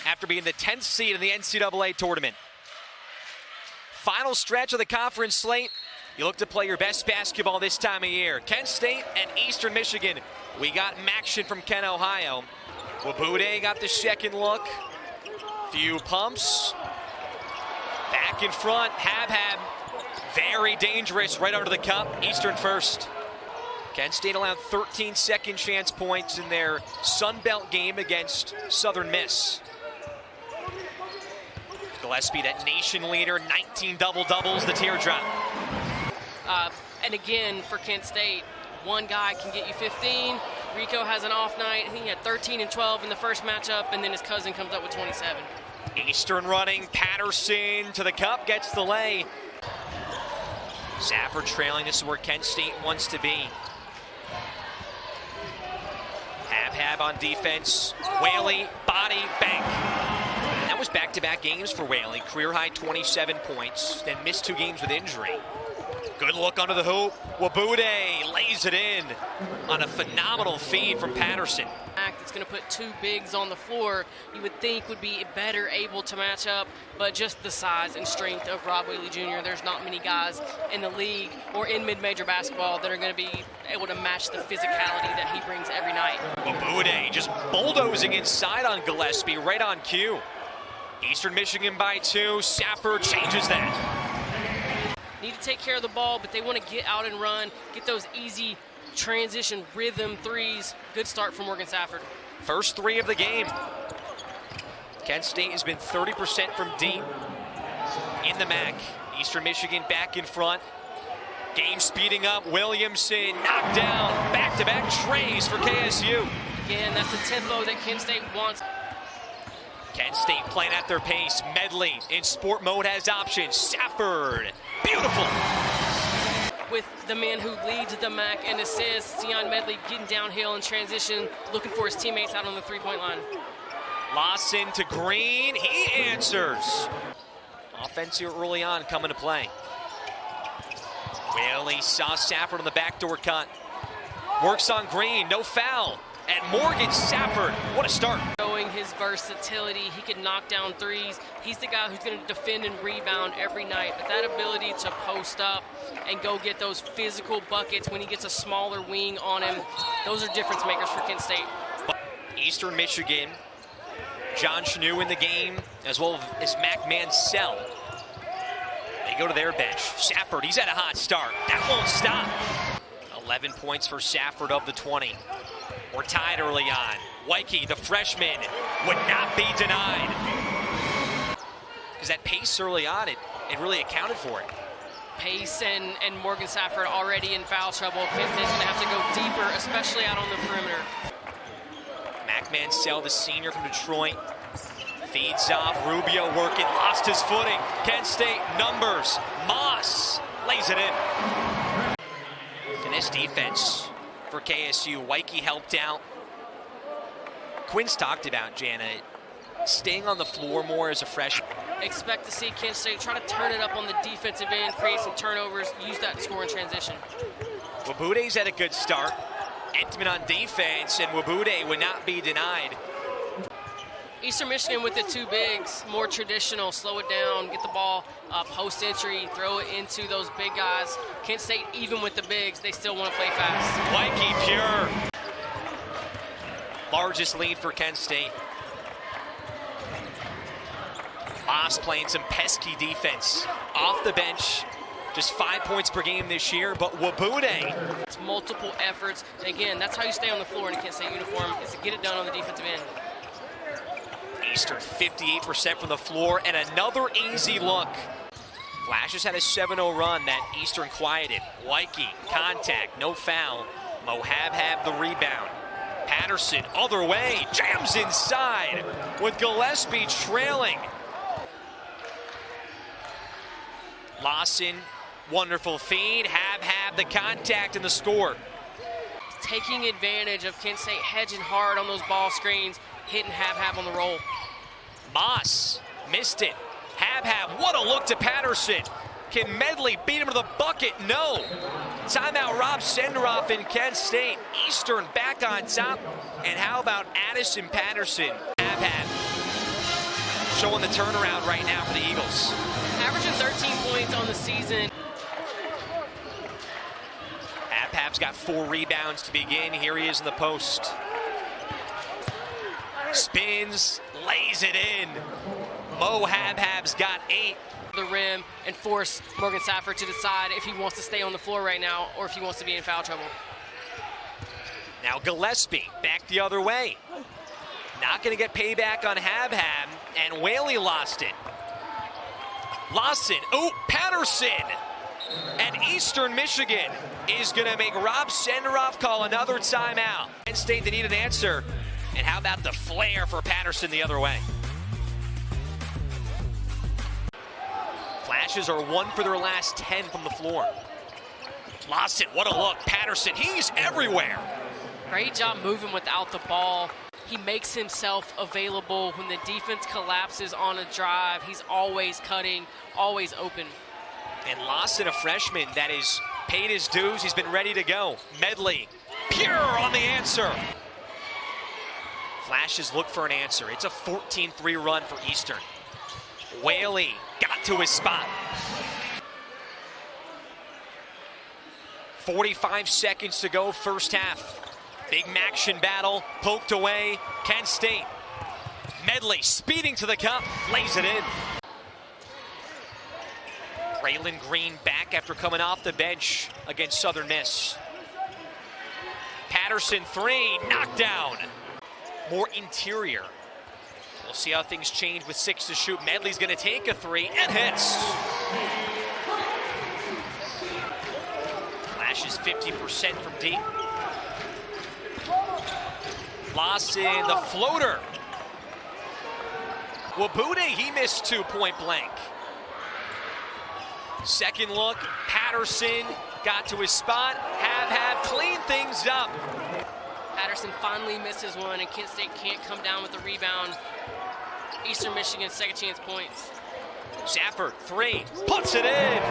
after being the 10th seed in the NCAA tournament. Final stretch of the conference slate. You look to play your best basketball this time of year. Kent State and Eastern Michigan. We got Maction from Kent, Ohio. Wabude got the second look. Few pumps. Back in front, Hab. Very dangerous right under the cup. Eastern first. Kent State allowed 13 second chance points in their Sun Belt game against Southern Miss. Gillespie, that nation leader, 19 double-doubles, the teardrop. And again, for Kent State, one guy can get you 15. Rico has an off night. I think he had 13 and 12 in the first matchup, and then his cousin comes up with 27. Eastern running, Patterson to the cup, gets the lay. Safford trailing, this is where Kent State wants to be. Hab on defense, Whaley, body, bank. That was back-to-back games for Whaley, career-high 27 points, then missed 2 games with injury. Good look under the hoop. Wabude lays it in on a phenomenal feed from Patterson. It's going to put 2 bigs on the floor. You would think would be better able to match up, but just the size and strength of Rob Whaley Jr. There's not many guys in the league or in mid-major basketball that are going to be able to match the physicality that he brings every night. Wabude just bulldozing inside on Gillespie, right on cue. Eastern Michigan by 2. Safford changes that. Need to take care of the ball, but they want to get out and run, get those easy transition rhythm threes. Good start from Morgan Safford. First 3 of the game. Kent State has been 30% from deep in the MAC. Eastern Michigan back in front. Game speeding up. Williamson knocked down. Back-to-back trays for KSU. Again, that's the tempo that Kent State wants. Kent State playing at their pace. Medley in sport mode has options. Safford, beautiful. With the man who leads the MAC and assists, Sion Medley getting downhill in transition, looking for his teammates out on the three-point line. Lawson to Green, he answers. Offense here early on coming to play. Whaley saw Safford on the backdoor cut. Works on Green, no foul. And Morgan Safford, what a start. Showing his versatility, he can knock down threes. He's the guy who's going to defend and rebound every night. But that ability to post up and go get those physical buckets when he gets a smaller wing on him, those are difference makers for Kent State. Eastern Michigan, John Chanu in the game, as well as Mac Mansell. They go to their bench. Safford, he's had a hot start. That won't stop. 11 points for Safford of the 20. We're tied early on. Wyke, the freshman, would not be denied. Because that pace early on, it really accounted for it. Pace and Morgan Safford already in foul trouble. Kent State's going to have to go deeper, especially out on the perimeter. Mac Mansell, the senior from Detroit, feeds off. Rubio working, lost his footing. Kent State numbers. Moss lays it in. And this defense for KSU, Wyke helped out. Quinn's talked about, Jana, staying on the floor more as a freshman. Expect to see Kent State try to turn it up on the defensive end, create some turnovers, use that to score in transition. Wabude's had a good start. Entman on defense, and Wabude would not be denied. Eastern Michigan with the 2 bigs, more traditional, slow it down, get the ball post entry, throw it into those big guys. Kent State, even with the bigs, they still want to play fast. Wyke pure. Largest lead for Kent State. Moss playing some pesky defense. Off the bench, just 5 points per game this year, but Wabude. It's multiple efforts. Again, that's how you stay on the floor in a Kent State uniform, is to get it done on the defensive end. Eastern 58% from the floor, and another easy look. Flashes had a 7-0 run that Eastern quieted. Wyke, contact, no foul. Mohab the rebound. Patterson, other way, jams inside with Gillespie trailing. Lawson, wonderful feed. Hab the contact and the score. Taking advantage of Kent State hedging hard on those ball screens, hitting Hab on the roll. Moss missed it. Hab, what a look to Patterson. Can Medley beat him to the bucket? No. Timeout, Rob Senderoff in Kent State. Eastern back on top. And how about Addison Patterson? Hab. showing the turnaround right now for the Eagles. Averaging 13 points on the season. Habhab's got 4 rebounds to begin. Here he is in the post. Spins, lays it in. Mo Habhab's got 8. The rim and force Morgan Safford to decide if he wants to stay on the floor right now or if he wants to be in foul trouble. Now Gillespie back the other way. Not going to get payback on Habhab, and Whaley lost it. Lawson, Patterson. And Eastern Michigan is going to make Rob Senderoff call another timeout. Penn State, they need an answer. And how about the flare for Patterson the other way? Flashes are 1 for their last 10 from the floor. Lawson, what a look. Patterson, he's everywhere. Great job moving without the ball. He makes himself available when the defense collapses on a drive. He's always cutting, always open. And Lawson, a freshman that has paid his dues. He's been ready to go. Medley, pure on the answer. Flashes look for an answer. It's a 14-3 run for Eastern. Whaley got to his spot. 45 seconds to go, first half. Big Maction battle, poked away. Kent State. Medley speeding to the cup, lays it in. Braylon Green back after coming off the bench against Southern Miss. Patterson 3, knocked down. More interior. We'll see how things change with 6 to shoot. Medley's going to take a 3 and hits. Flashes 50% from deep. Lawson, the floater. Wabude, he missed 2 point blank. Second look, Patterson got to his spot. Habhab cleaned things up. Patterson finally misses one, and Kent State can't come down with the rebound. Eastern Michigan's second chance points. Safford, 3, puts it in.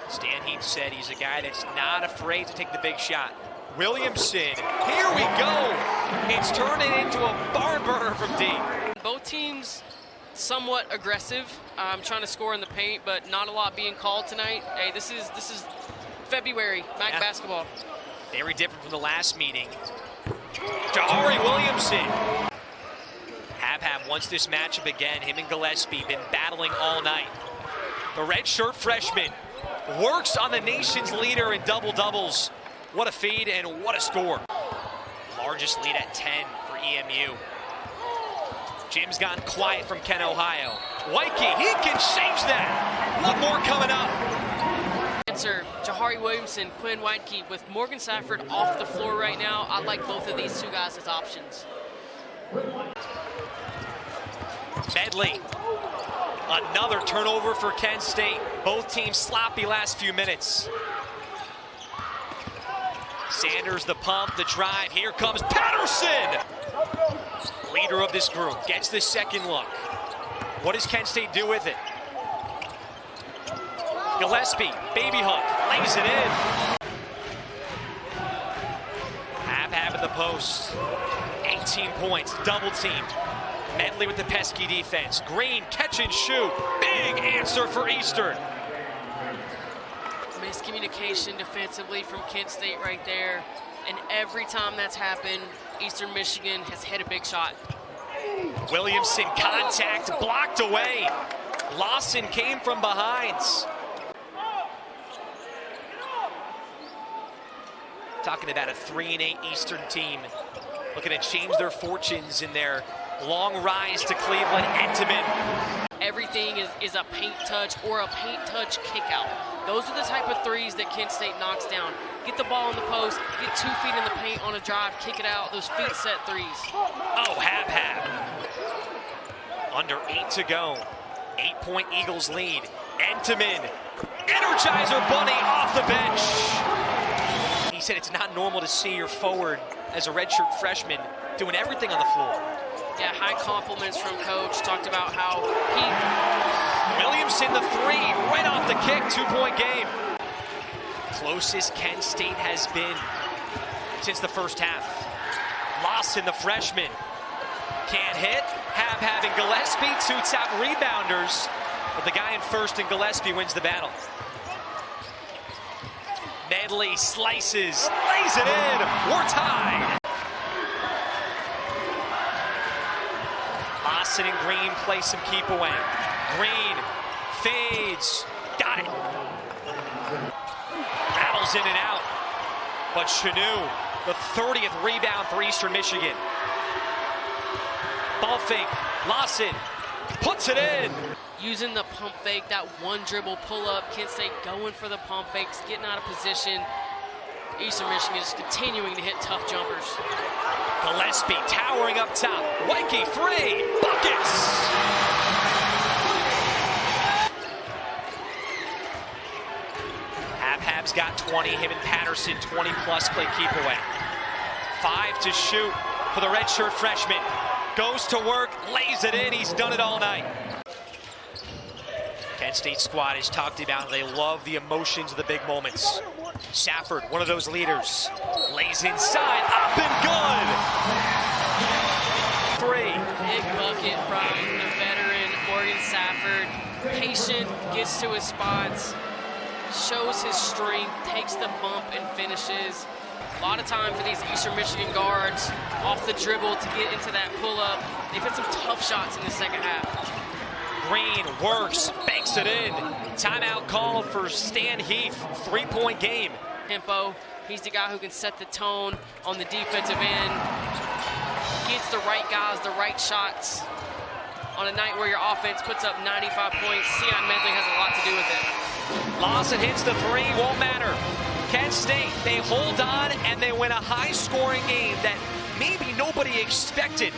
Stan Heath said he's a guy that's not afraid to take the big shot. Williamson, here we go. It's turning into a barn burner from deep. Both teams somewhat aggressive, trying to score in the paint, but not a lot being called tonight. Hey, this is February, MAC basketball. Very different from the last meeting. Jahari Williamson. Habhab wants this matchup again. Him and Gillespie been battling all night. The redshirt freshman works on the nation's leader in double-doubles. What a feed and what a score. Largest lead at 10 for EMU. Jim's gone quiet from Kent, Ohio. Whitekey, he can change that. One more coming up. Answer, Jahari Williamson, Quinn Whitekey. With Morgan Safford off the floor right now, I like both of these 2 guys as options. Medley. Another turnover for Kent State. Both teams sloppy last few minutes. Sanders, the pump, the drive. Here comes Patterson. Leader of this group gets the second look. What does Kent State do with it? Gillespie, baby hook, lays it in. Habhab in the post. 18 points, double teamed. Medley with the pesky defense. Green, catch and shoot. Big answer for Eastern. Miscommunication defensively from Kent State right there. And every time that's happened, Eastern Michigan has hit a big shot. Williamson, contact, blocked away. Lawson came from behind. Talking about a 3-8 Eastern team. Looking to change their fortunes in their long rise to Cleveland. Entenmann. Everything is a paint touch or a paint touch kick out. Those are the type of threes that Kent State knocks down. Get the ball in the post, get 2 feet in the paint on a drive, kick it out. Those feet set threes. Oh, Habhab. Under 8 to go. 8-point Eagles lead. Entenmann. Energizer Bunny off the bench. He said it's not normal to see your forward as a redshirt freshman doing everything on the floor. Yeah, high compliments from coach. Talked about how Williamson, the 3, right off the kick, 2-point game. Closest Kent State has been since the first half. Lawson, the freshman. Can't hit. Having Gillespie, two top rebounders. But the guy in first and Gillespie wins the battle. Medley slices, lays it in. We're tied. Lawson and Green play some keep away. Green fades. Got it. Rattles in and out. But Chanu, the 30th rebound for Eastern Michigan. Ball fake. Lawson puts it in. Using the pump fake, that one dribble pull up. Kent State going for the pump fakes, getting out of position. Eastern Michigan is continuing to hit tough jumpers. Gillespie towering up top. Wakey three. Buckets! Hab's got 20. Him and Patterson 20 plus play keep away. 5 to shoot for the redshirt freshman. Goes to work, lays it in. He's done it all night. Kent State squad has talked about they love the emotions of the big moments. Safford, one of those leaders, lays inside, up and good. 3. Big bucket from the veteran Morgan Safford. Patient, gets to his spots, shows his strength, takes the bump and finishes. A lot of time for these Eastern Michigan guards off the dribble to get into that pull-up. They've hit some tough shots in the second half. Green works, banks it in. Timeout called for Stan Heath, 3-point game. Tempo, he's the guy who can set the tone on the defensive end. Gets the right guys, the right shots. On a night where your offense puts up 95 points, Sion Medley has a lot to do with it. Lawson hits the 3, won't matter. Kent State, they hold on and they win a high-scoring game that maybe nobody expected.